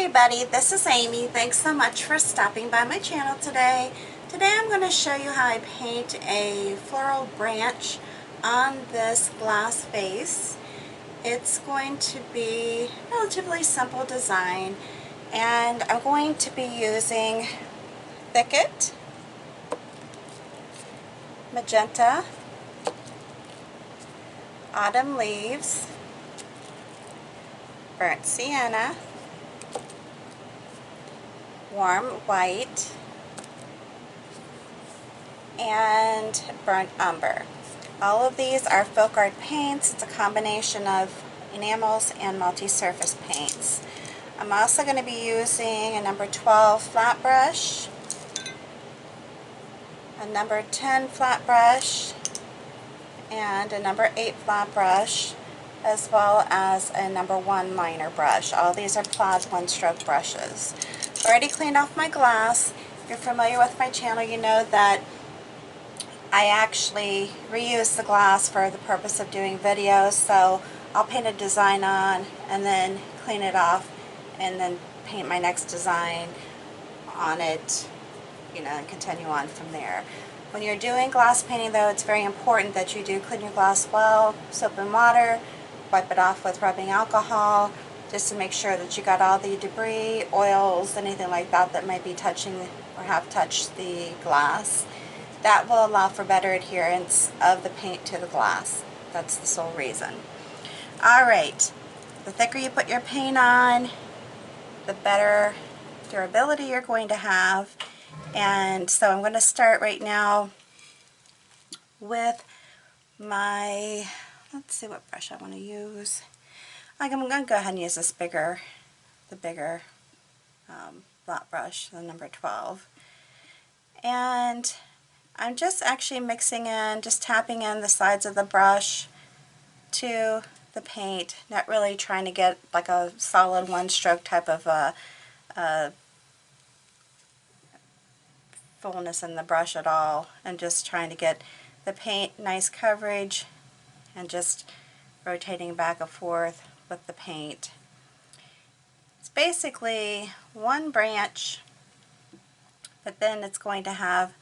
everybody, this is Amy. Thanks so much for stopping by my channel today. Today I'm going to show you how I paint a floral branch on this glass vase. It's going to be a relatively simple design, and I'm going to be using Thicket, Magenta, Autumn Leaves, Burnt Sienna, Warm White, and Burnt Umber. All of these are folk art paints. It's a combination of enamels and multi-surface paints. I'm also going to be using a number 12 flat brush, a number 10 flat brush, and a number 8 flat brush, as well as a number 1 liner brush. All these are plaid one-stroke brushes. I've already cleaned off my glass. If you're familiar with my channel, you know that I actually reuse the glass for the purpose of doing videos, so I'll paint a design on and then clean it off and then paint my next design on it, you know, and continue on from there. When you're doing glass painting though, it's very important that you do clean your glass well, soap and water, wipe it off with rubbing alcohol, just to make sure that you got all the debris, oils, anything like that that might be touching or have touched the glass. That will allow for better adherence of the paint to the glass. That's the sole reason. Alright, the thicker you put your paint on, the better durability you're going to have. And so I'm going to start right now with my, let's see what brush I want to use. I'm going to go ahead and use this bigger, the bigger flat brush, the number 12. And I'm just actually mixing in, just tapping in the sides of the brush to the paint, not really trying to get like a solid one-stroke type of fullness in the brush at all, and just trying to get the paint nice coverage and just rotating back and forth with the paint. It's basically one branch, but then it's going to have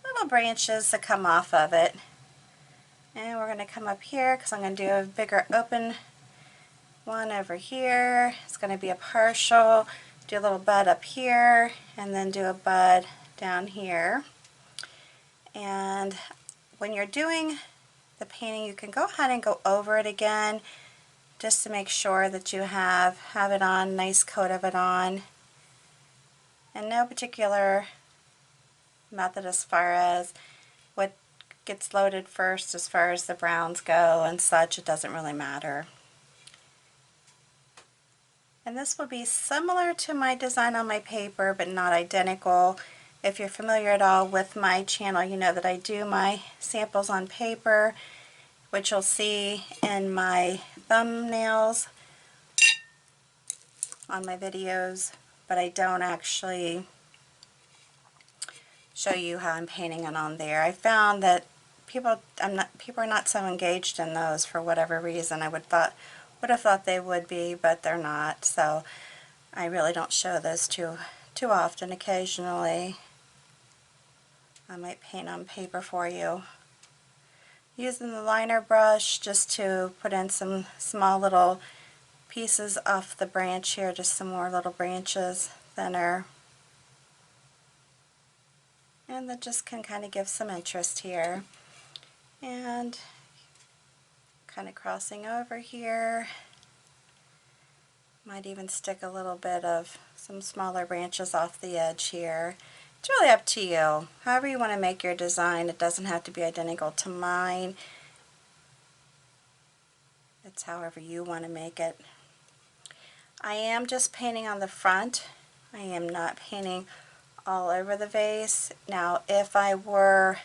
little branches that come off of it. And we're going to come up here because I'm going to do a bigger open one over here. It's going to be a partial. Do a little bud up here and then do a bud down here. And when you're doing the painting, you can go ahead and go over it again just to make sure that you have it on, nice coat of it on. And no particular method as far as what gets loaded first as far as the browns go and such. It doesn't really matter. And this will be similar to my design on my paper, but not identical. If you're familiar at all with my channel, you know that I do my samples on paper, which you'll see in my thumbnails on my videos, but I don't actually show you how I'm painting it on there. I found that people are not so engaged in those for whatever reason. I would have thought they would be, but they're not. So I really don't show those too often. Occasionally I might paint on paper for you. Using the liner brush just to put in some small little pieces off the branch here, just some more little branches, thinner. And that just can kind of give some interest here. And kind of crossing over here. Might even stick a little bit of some smaller branches off the edge here. It's really up to you. However you want to make your design, it doesn't have to be identical to mine. It's however you want to make it. I am just painting on the front. I am not painting all over the vase. Now, if I were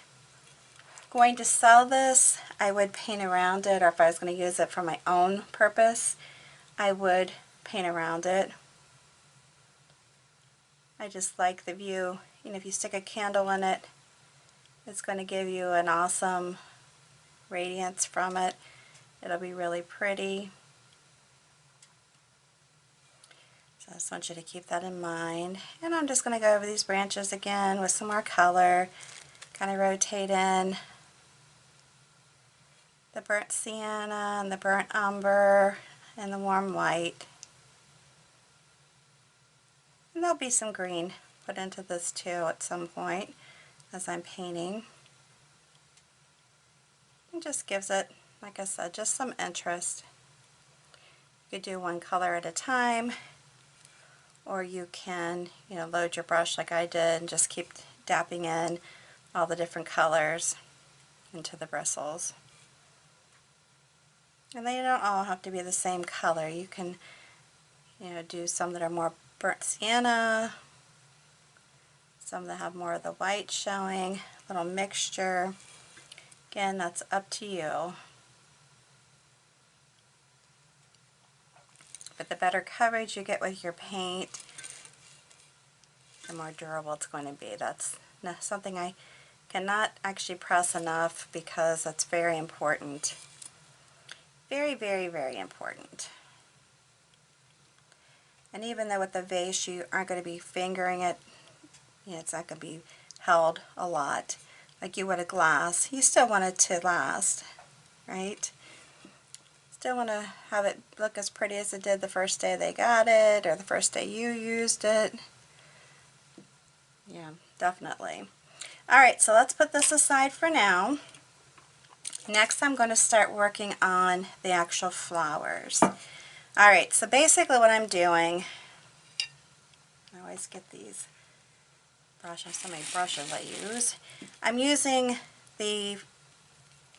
going to sell this, I would paint around it, or if I was going to use it for my own purpose, I would paint around it. I just like the view. You know, if you stick a candle in it, it's going to give you an awesome radiance from it. It'll be really pretty. So I just want you to keep that in mind. And I'm just going to go over these branches again with some more color, kind of rotate in the burnt sienna and the burnt umber and the warm white. And there'll be some green put into this too at some point as I'm painting. It just gives it, like I said, just some interest. You could do one color at a time, or you can, load your brush like I did and just keep dapping in all the different colors into the bristles. And they don't all have to be the same color. You can, do some that are more burnt sienna, some that have more of the white showing, a little mixture. Again, that's up to you. But the better coverage you get with your paint, the more durable it's going to be. That's something I cannot actually press enough because that's very important. Very, very, very important. And even though with the vase you aren't going to be fingering it, it's not going to be held a lot like you would a glass. You still want it to last, right? Still want to have it look as pretty as it did the first day they got it or the first day you used it. Yeah, definitely. Alright, so let's put this aside for now. Next I'm going to start working on the actual flowers. Alright, so basically what I'm doing, I always get these brushes, so many brushes I use. I'm using the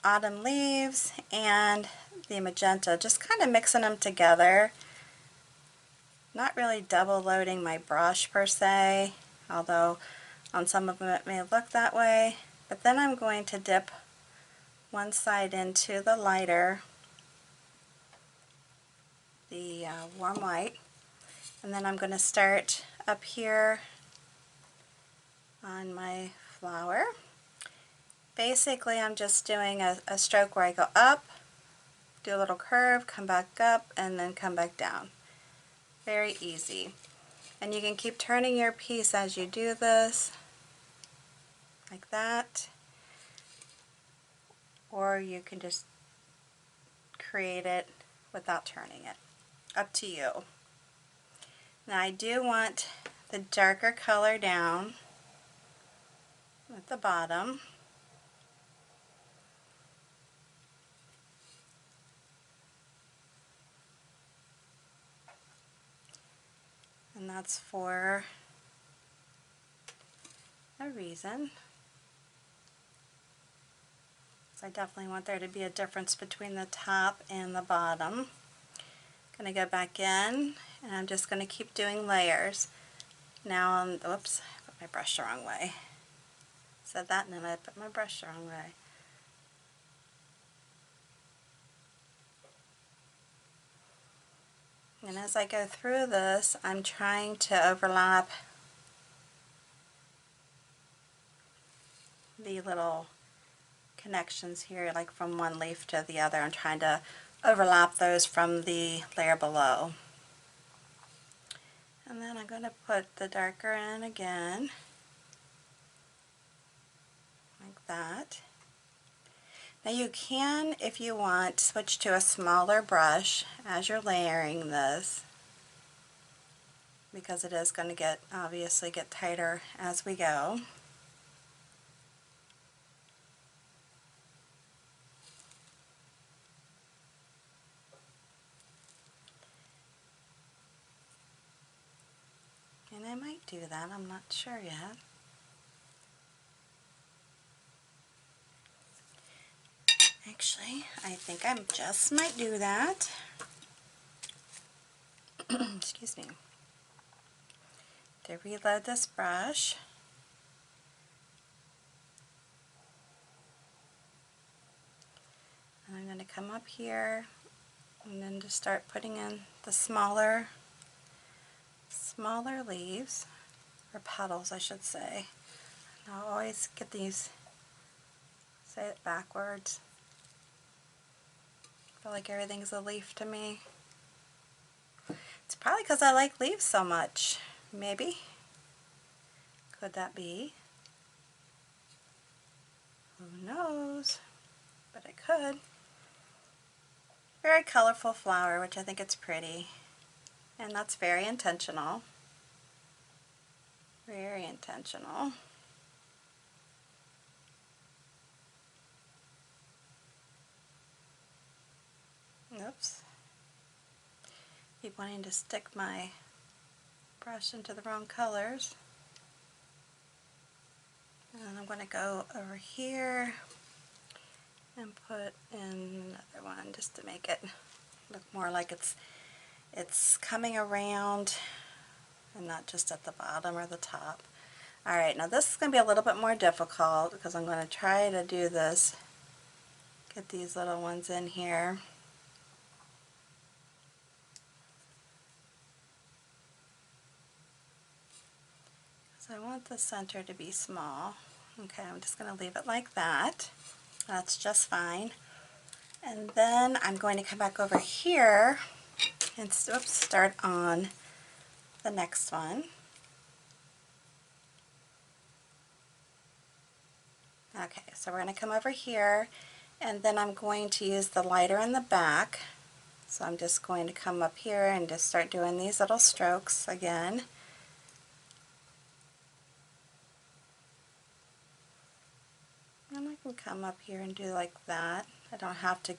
autumn leaves and the magenta, just kind of mixing them together. Not really double loading my brush per se, although on some of them it may look that way. But then I'm going to dip one side into the lighter, the warm white, and then I'm going to start up here on my flower. Basically I'm just doing a stroke where I go up, do a little curve, come back up, and then come back down. Very easy. And you can keep turning your piece as you do this, like that. Or you can just create it without turning it. Up to you. Now I do want the darker color down at the bottom. And that's for a reason. So I definitely want there to be a difference between the top and the bottom. Going to go back in and I'm just going to keep doing layers. Now on, oops, I put my brush the wrong way. Said that and then I put my brush the wrong way. And as I go through this, I'm trying to overlap the little connections here, like from one leaf to the other. I'm trying to overlap those from the layer below. And then I'm going to put the darker in again, like that. Now you can, if you want, switch to a smaller brush as you're layering this, because it is going to obviously get tighter as we go. And I might do that, I'm not sure yet. Actually, I think I just might do that. Excuse me. To reload this brush. And I'm going to come up here and then just start putting in the smaller leaves, or petals I should say. And I'll always get these, say it backwards. I feel like everything's a leaf to me. It's It's probably because I like leaves so much. Maybe. Could that be? Who knows? But it could. Very colorful flower, which I think it's pretty. And that's very intentional. Very intentional. Oops. Keep wanting to stick my brush into the wrong colors. And I'm going to go over here and put in another one just to make it look more like it's coming around and not just at the bottom or the top. Alright, now this is going to be a little bit more difficult because I'm going to try to do this, get these little ones in here. So I want the center to be small. Okay, I'm just going to leave it like that. That's just fine. And then I'm going to come back over here and start on the next one. Okay, so we're going to come over here, and then I'm going to use the lighter in the back. So I'm just going to come up here and just start doing these little strokes again. And I can come up here and do like that. I don't have to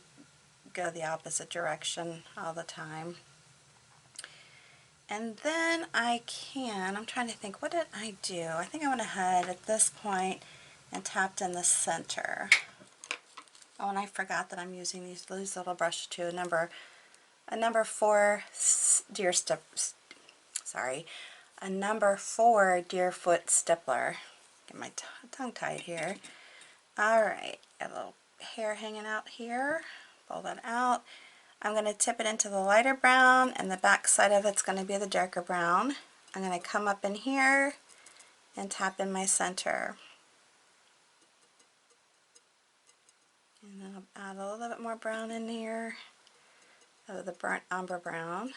go the opposite direction all the time. And then I'm trying to think, what did I do? I think I went ahead at this point and tapped in the center. Oh, and I forgot that I'm using these little brushes too. A number 4 Deerfoot Deerfoot Stippler. Get my tongue tied here. Alright, got a little hair hanging out here. Pull that out. I'm going to tip it into the lighter brown, and the back side of it's going to be the darker brown. I'm going to come up in here and tap in my center. And then I'll add a little bit more brown in here of the burnt umber brown.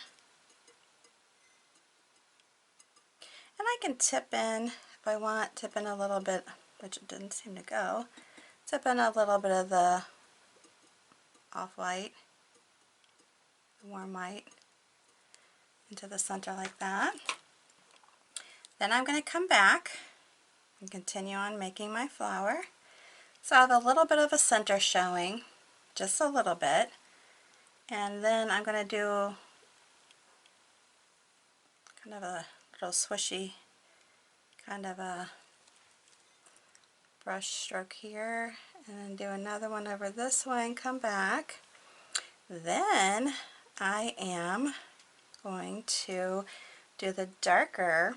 And I can tip in, if I want, tip in a little bit, which it didn't seem to go, tip in a little bit of the off-white, warm white, into the center like that. Then I'm going to come back and continue on making my flower. So I have a little bit of a center showing, just a little bit, and then I'm going to do kind of a little swishy kind of a brush stroke here, and then do another one over this way and come back. Then I am going to do the darker.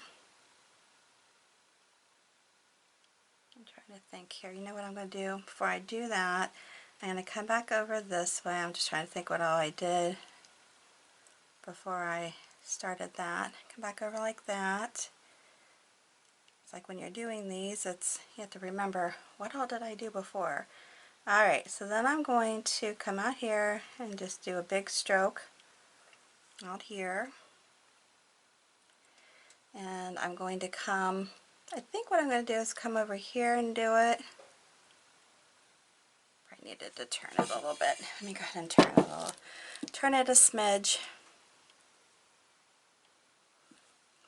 I'm trying to think here. You know what I'm going to do? Before I do that, I'm going to come back over this way. I'm just trying to think what all I did before I started that. Come back over like that. It's like when you're doing these, you have to remember, what all did I do before? Alright, so then I'm going to come out here and just do a big stroke out here. And I'm going to come, I think what I'm going to do is come over here and do it. I needed to turn it a little bit. Let me go ahead and turn it a smidge.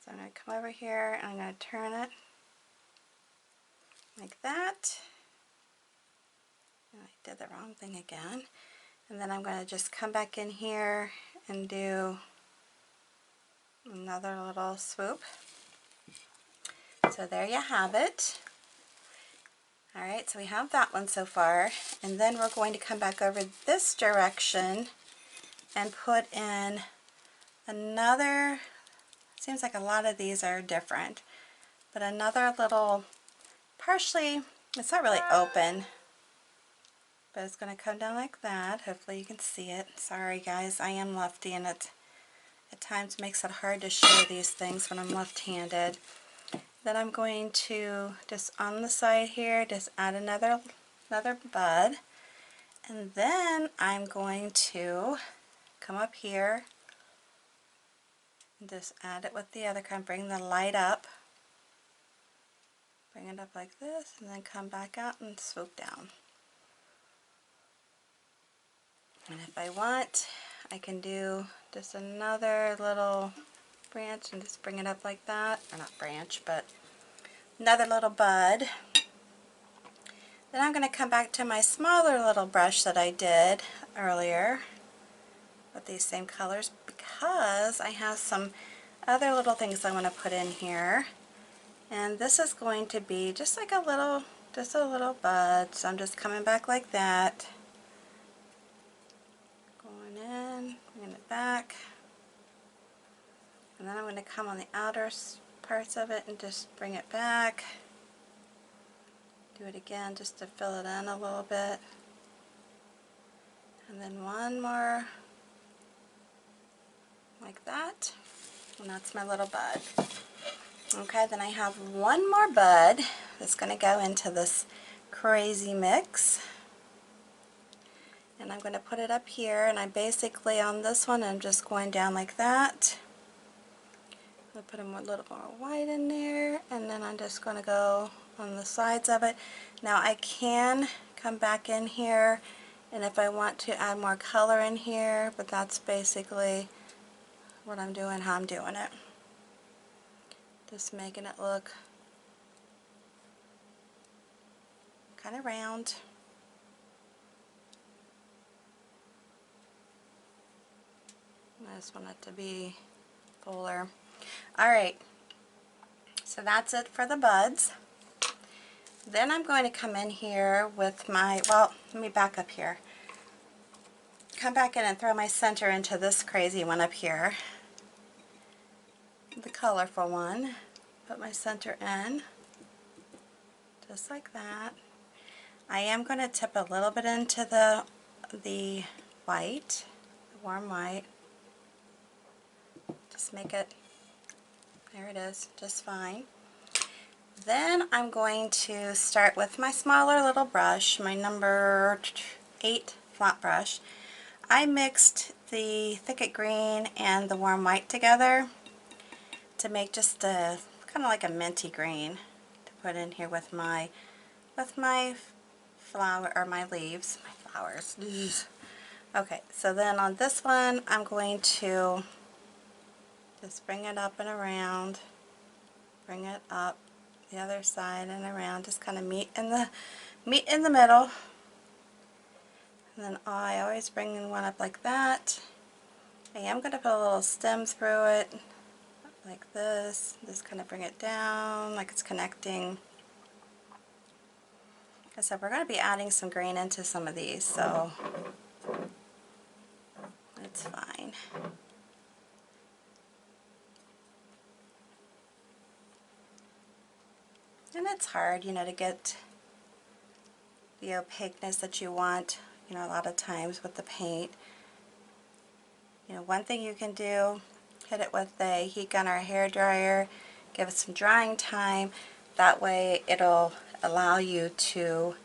So I'm going to come over here and I'm going to turn it like that. And I did the wrong thing again. And then I'm going to just come back in here and do another little swoop. So there you have it. Alright, so we have that one so far, and then we're going to come back over this direction and put in another, seems like a lot of these are different, but another little, partially, it's not really open, but it's going to come down like that. Hopefully you can see it. Sorry guys, I am lefty, and it at times makes it hard to show these things when I'm left-handed. Then I'm going to, just on the side here, just add another bud, and then I'm going to come up here And just add it with the other kind. Bring the light up. Bring it up like this, and then come back out and swoop down. And if I want, I can do just another little branch and just bring it up like that. Or not branch, but another little bud. Then I'm going to come back to my smaller little brush that I did earlier with these same colors, because I have some other little things I want to put in here. And this is going to be just like a little bud. So I'm just coming back like that. Going in, bringing it back. And then I'm going to come on the outer parts of it and just bring it back. Do it again just to fill it in a little bit. And then one more like that. And that's my little bud. Okay, then I have one more bud that's going to go into this crazy mix. And I'm going to put it up here, and I basically, on this one, I'm just going down like that. I'm going to put a little more white in there, and then I'm just going to go on the sides of it. Now I can come back in here, and if I want to add more color in here, but that's basically what I'm doing, how I'm doing it. Just making it look kind of round. I just want it to be fuller. Alright, so that's it for the buds. Then I'm going to come in here with my, well, let me back up here. Come back in and throw my center into this crazy one up here. The colorful one. Put my center in. Just like that. I am going to tip a little bit into the white, the warm white. Just make it, there it is, just fine. Then I'm going to start with my smaller little brush, my number 8 flat brush. I mixed the Thicket green and the warm white together to make just a kind of like a minty green to put in here with my flower, or my leaves, my flowers. Okay, so then on this one I'm going to just bring it up and around, bring it up the other side and around, just kind of meet in the middle. And then I always bring one up like that. I am going to put a little stem through it like this, just kind of bring it down like it's connecting. Like I said, we're going to be adding some green into some of these, so it's fine. And it's hard, you know, to get the opaqueness that you want, you know, a lot of times with the paint. You know, one thing you can do, hit it with a heat gun or a hair dryer, give it some drying time. That way it'll allow you to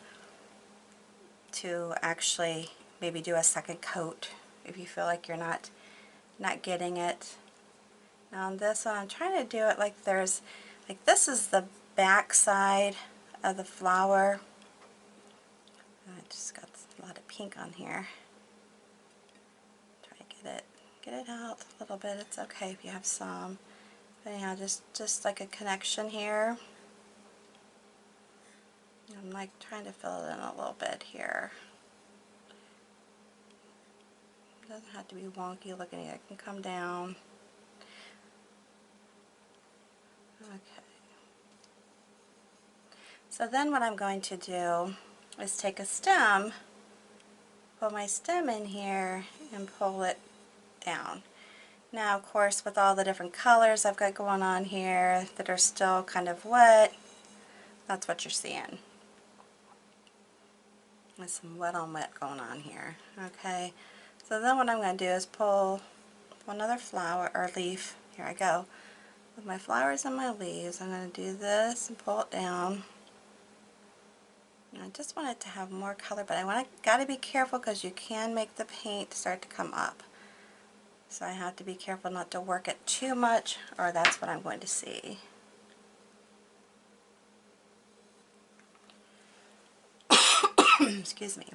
actually maybe do a second coat if you feel like you're not getting it. Now on this one, I'm trying to do it like there's, like this is the back side of the flower. I just got a lot of pink on here. Try to get it out a little bit. It's okay if you have some. But anyhow, just like a connection here. I'm like trying to fill it in a little bit here. It doesn't have to be wonky looking. It can come down. Okay. So then what I'm going to do is take a stem, pull my stem in here, and pull it down. Now, of course, with all the different colors I've got going on here that are still kind of wet, that's what you're seeing. There's some wet on wet going on here. Okay, so then what I'm going to do is pull another flower or leaf. Here I go. With my flowers and my leaves, I'm going to do this and pull it down. And I just want it to have more color, but got to be careful because you can make the paint start to come up. So I have to be careful not to work it too much, or that's what I'm going to see. Excuse me.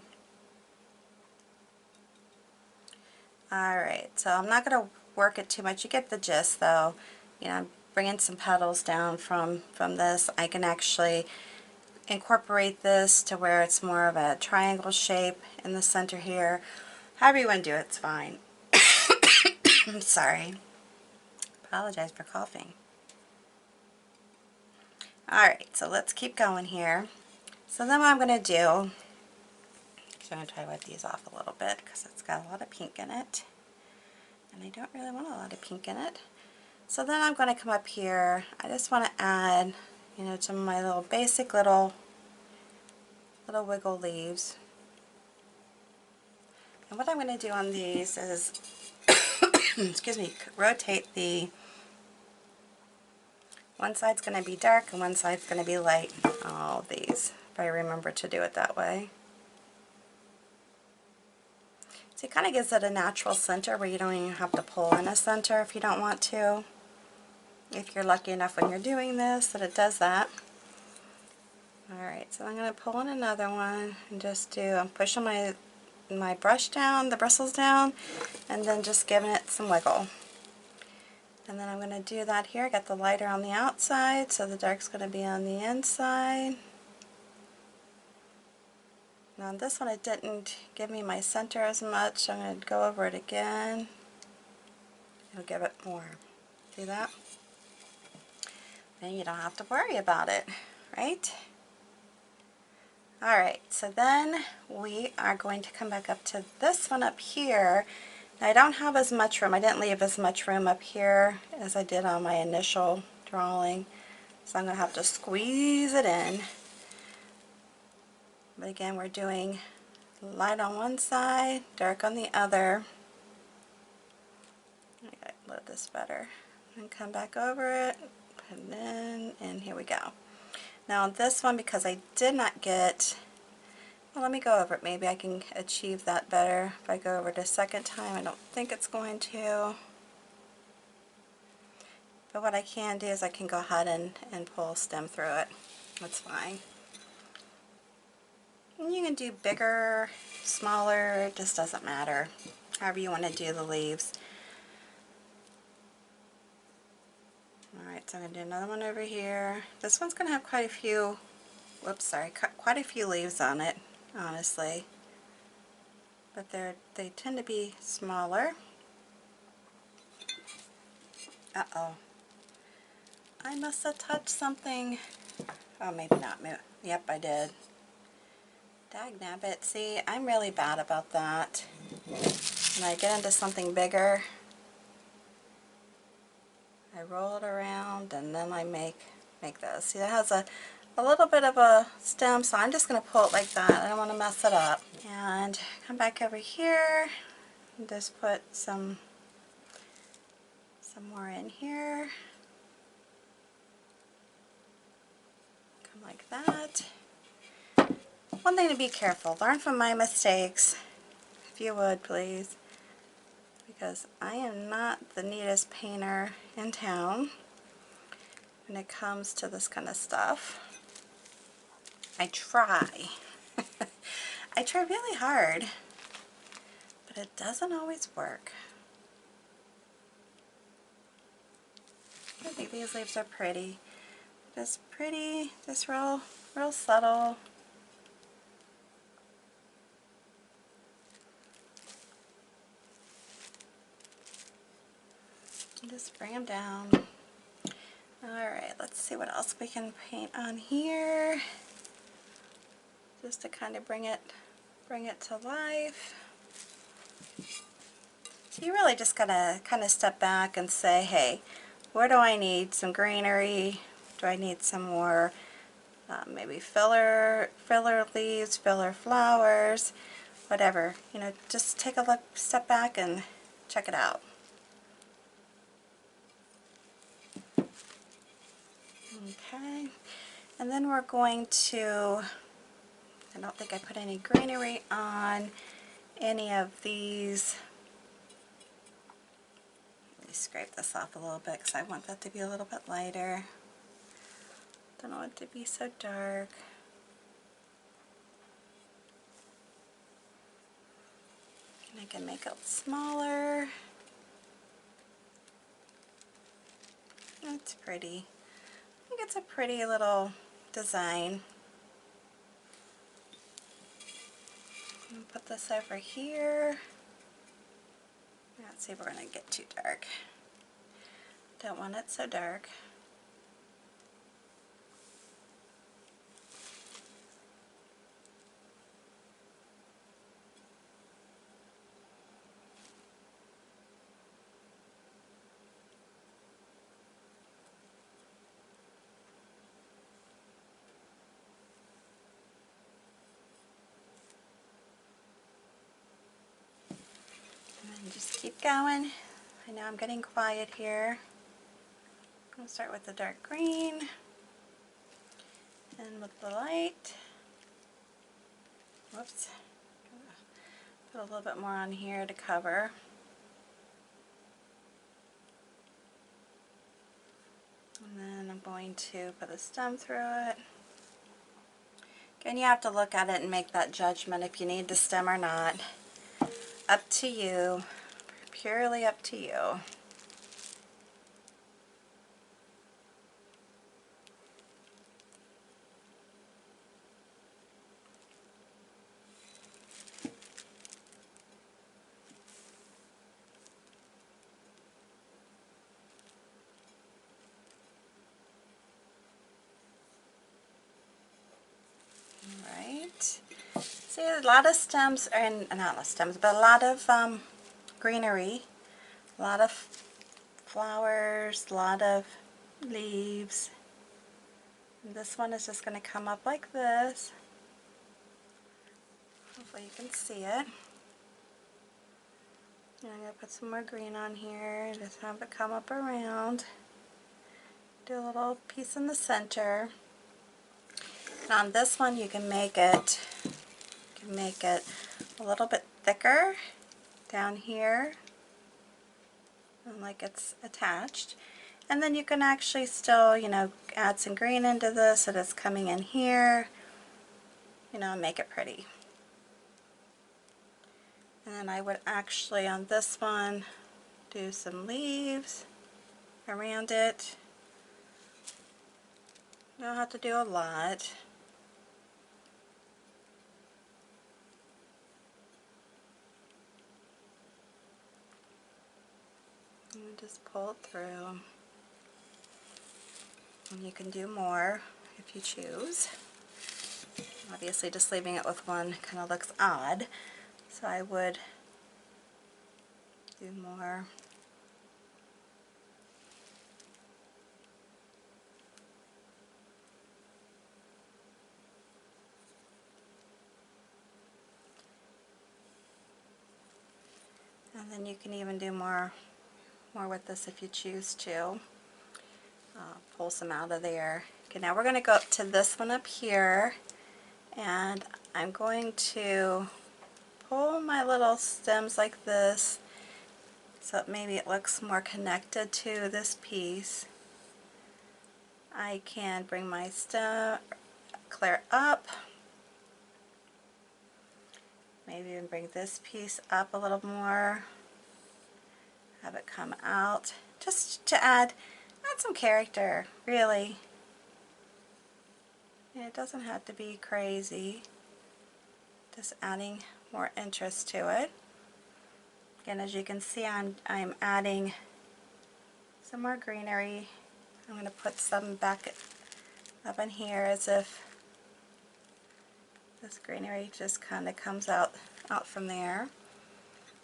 Alright, so I'm not going to work it too much. You get the gist though. You know, I'm bringing some petals down from this. I can actually incorporate this to where it's more of a triangle shape in the center here. However you want to do it, it's fine. I'm sorry. Apologize for coughing. Alright, so let's keep going here. So then what I'm going to do, I'm going to try to wipe these off a little bit because it's got a lot of pink in it. And I don't really want a lot of pink in it. So then I'm going to come up here. I just want to add, you know, some of my little basic little wiggle leaves. And what I'm going to do on these is, excuse me, rotate the, one side's going to be dark and one side's going to be light. All of these, if I remember to do it that way. So it kind of gives it a natural center where you don't even have to pull in a center if you don't want to. If you're lucky enough when you're doing this that it does that. Alright, so I'm going to pull in another one and just do, I'm pushing my brush down, the bristles down, and then just giving it some wiggle. And then I'm going to do that here. I got the lighter on the outside, so the dark's going to be on the inside. Now on this one it didn't give me my center as much. I'm going to go over it again. It'll give it more. See that? Then you don't have to worry about it, right? Alright, so then we are going to come back up to this one up here. Now I don't have as much room. I didn't leave as much room up here as I did on my initial drawing. So I'm going to have to squeeze it in. But again, we're doing light on one side, dark on the other. I gotta load this better. And come back over it, put it in, and here we go. Now on this one, because I did not get, well, let me go over it. Maybe I can achieve that better if I go over it a second time. I don't think it's going to. But what I can do is I can go ahead and pull a stem through it. That's fine. And you can do bigger, smaller, it just doesn't matter. However you want to do the leaves. Alright, so I'm going to do another one over here. This one's going to have quite a few, whoops, sorry, quite a few leaves on it, honestly. But they tend to be smaller. Uh-oh. I must have touched something. Oh, maybe not. Yep, I did. Dagnabbit. See, I'm really bad about that. When I get into something bigger, I roll it around and then I make this. See, it has a little bit of a stem, so I'm just going to pull it like that. I don't want to mess it up. And come back over here and just put some more in here. Come like that. One thing to be careful, learn from my mistakes, if you would please, because I am not the neatest painter in town when it comes to this kind of stuff. I try. I try really hard, but it doesn't always work. I think these leaves are pretty. Just pretty, just real subtle. Just bring them down. Alright, let's see what else we can paint on here. Just to kind of bring it to life. So you really just gotta kind of step back and say, hey, where do I need some greenery? Do I need some more maybe filler leaves, filler flowers, whatever. You know, just take a look, step back and check it out. Okay, and then we're going to, I don't think I put any greenery on any of these scrape this off a little bit because I want that to be a little bit lighter. Don't want it to be so dark. And I can make it smaller. That's pretty. I think it's a pretty little design. And put this over here. Let's see if we're going to get too dark. Don't want it so dark. And just keep going. I know I'm getting quiet here. I'm going to start with the dark green and with the light. Whoops. Put a little bit more on here to cover. And then I'm going to put a stem through it. Again, you have to look at it and make that judgment if you need the stem or not. Up to you. Purely up to you. Alright. See, a lot of stems, or not a lot of stems, but a lot of greenery. A lot of flowers, a lot of leaves. And this one is just going to come up like this. Hopefully you can see it. And I'm going to put some more green on here, just have it come up around. Do a little piece in the center. And on this one you can make it a little bit thicker down here, and like it's attached. And then you can actually still, you know, add some green into this so it's coming in here, you know, and make it pretty. And then I would actually on this one do some leaves around it. You don't have to do a lot. And just pull it through. And you can do more if you choose. Obviously just leaving it with one kind of looks odd, so I would do more. And then you can even do more with this if you choose to. Pull some out of there. Okay, now we're going to go up to this one up here, and I'm going to pull my little stems like this so that maybe it looks more connected to this piece. I can bring my stem clear up, maybe even bring this piece up a little more, have it come out, just to add some character, really. And it doesn't have to be crazy, just adding more interest to it. Again, as you can see, I'm adding some more greenery. I'm going to put some back up in here as if this greenery just kind of comes out from there.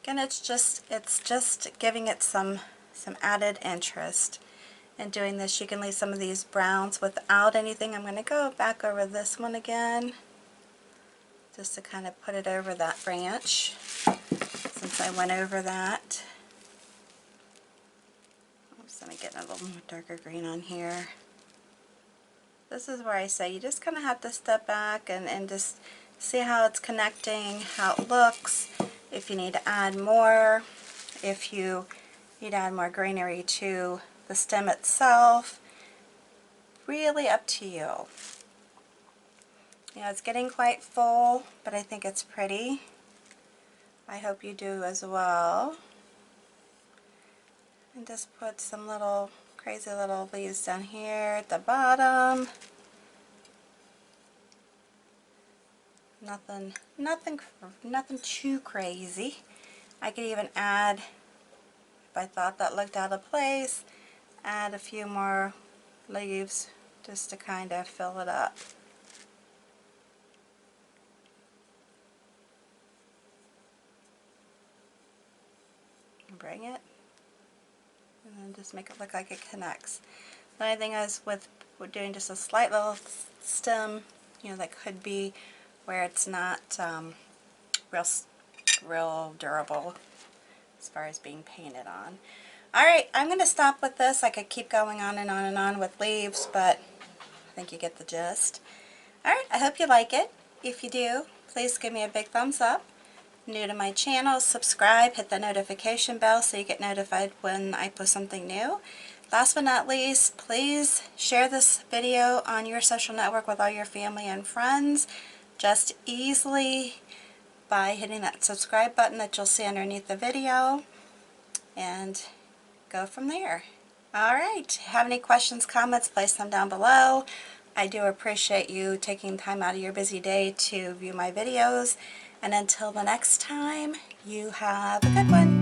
Again, it's just giving it some added interest. And doing this, you can leave some of these browns without anything. I'm going to go back over this one again, just to kind of put it over that branch, since I went over that. Oops, let me get a little more darker green on here. This is where I say you just kind of have to step back and just see how it's connecting, how it looks, if you need to add more, if you you'd add more greenery to the stem itself. Really up to you. Yeah, it's getting quite full, but I think it's pretty. I hope you do as well. And just put some little crazy little leaves down here at the bottom. Nothing too crazy. I could even add, if I thought that looked out of place, add a few more leaves just to kind of fill it up. Bring it, and then just make it look like it connects. The only thing is with doing just a slight little stem, you know, that could be where it's not real durable as far as being painted on. Alright, I'm going to stop with this. I could keep going on and on and on with leaves, but I think you get the gist. Alright, I hope you like it. If you do, please give me a big thumbs up. New to my channel, subscribe, hit the notification bell so you get notified when I post something new. Last but not least, please share this video on your social network with all your family and friends, just easily by hitting that subscribe button that you'll see underneath the video, and go from there. Alright, have any questions, comments, place them down below. I do appreciate you taking time out of your busy day to view my videos, and until the next time, you have a good one.